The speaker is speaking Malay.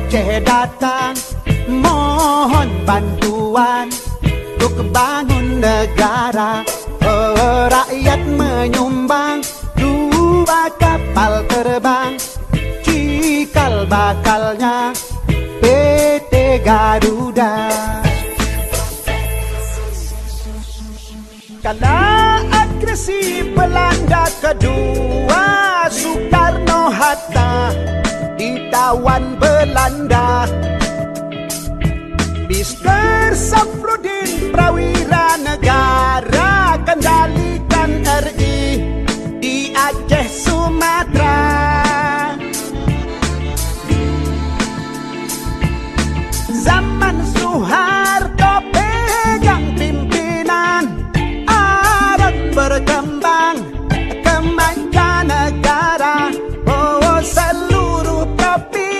Aceh datang mohon bantuan untuk bangun negara. Rakyat menyumbang 2 kapal terbang, cikal bakalnya PT Garuda. Kala agresi Belanda kedua, Soekarno-Hatta ditawan Belanda. Mr. Safruddin prawira negara kendalikan RI di Aceh Sumatera. Zaman